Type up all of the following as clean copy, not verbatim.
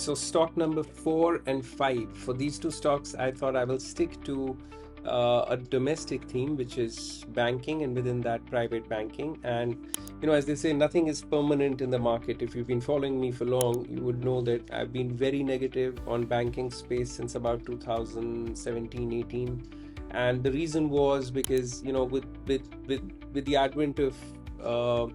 So stock number 4 and 5. For these two stocks, I thought I will stick to a domestic theme, which is banking, and within that, private banking. And as they say, nothing is permanent in the market. If you've been following me for long, you would know that I've been very negative on banking space since about 2017, 18. And the reason was because with the advent of uh,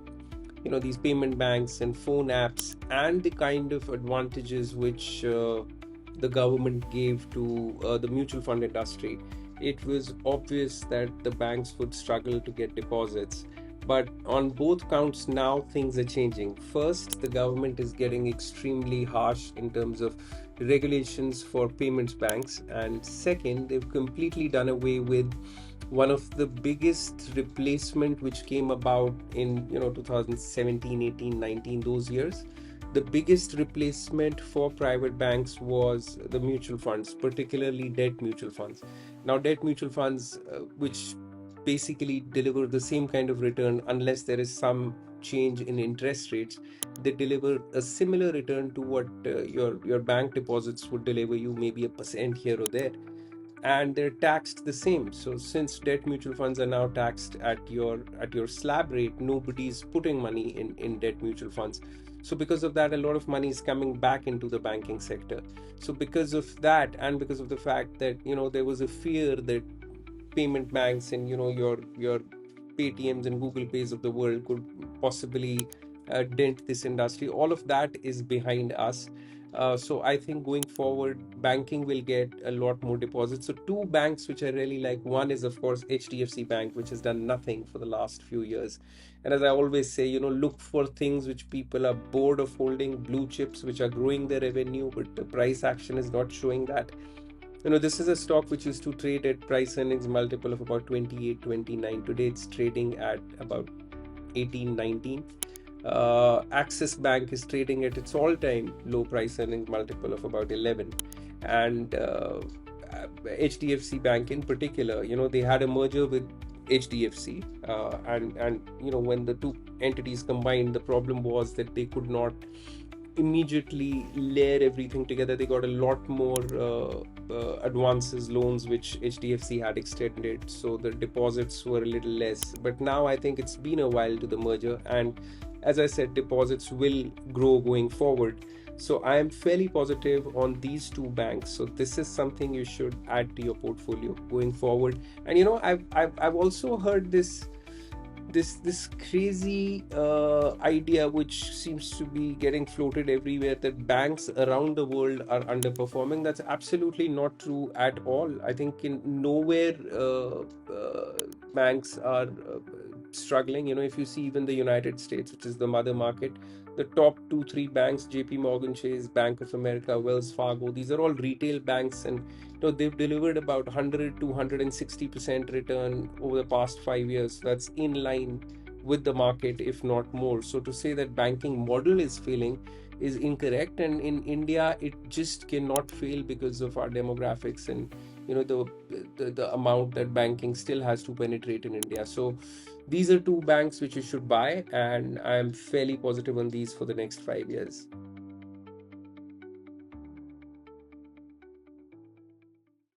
these payment banks and phone apps and the kind of advantages which the government gave to the mutual fund industry, it was obvious that the banks would struggle to get deposits. But on both counts, now things are changing. First, the government is getting extremely harsh in terms of regulations for payments banks, and second, they've completely done away with one of the biggest replacement which came about in 2017, 18, 19, those years. The biggest replacement for private banks was the mutual funds, particularly debt mutual funds. Now debt mutual funds, which basically deliver the same kind of return unless there is some change in interest rates, they deliver a similar return to what your bank deposits would deliver you, maybe a percent here or there, and they're taxed the same. So since debt mutual funds are now taxed at your slab rate, nobody's putting money in debt mutual funds. So because of that, a lot of money is coming back into the banking sector. So because of that, and because of the fact that there was a fear that payment banks and your Paytms and Google Pays of the world could possibly dent this industry, all of that is behind us. So I think going forward, banking will get a lot more deposits. So two banks which I really like, one is of course HDFC Bank, which has done nothing for the last few years. And as I always say, look for things which people are bored of holding, blue chips which are growing their revenue, but the price action is not showing that. This is a stock which used to trade at price earnings multiple of about 28, 29. Today it's trading at about 18, 19. Axis Bank is trading at its all-time low price earnings multiple of about 11. And HDFC Bank in particular, they had a merger with HDFC, and when the two entities combined, the problem was that they could not immediately layer everything together. They got a lot more advances, loans, which HDFC had extended, so the deposits were a little less. But now I think it's been a while to the merger, and as I said, deposits will grow going forward. So I am fairly positive on these two banks. So this is something you should add to your portfolio going forward. And I've also heard this crazy idea which seems to be getting floated everywhere, that banks around the world are underperforming. That's absolutely not true at all. I think in nowhere banks are struggling. If you see even the United States, which is the mother market, the top 2 3 banks, JP Morgan Chase, Bank of America, Wells Fargo, these are all retail banks, and they've delivered about 100 to 160% return over the past 5 years. That's in line with the market, if not more. So to say that banking model is failing is incorrect, and in India it just cannot fail because of our demographics and the amount that banking still has to penetrate in India. So these are two banks which you should buy, and I'm fairly positive on these for the next 5 years.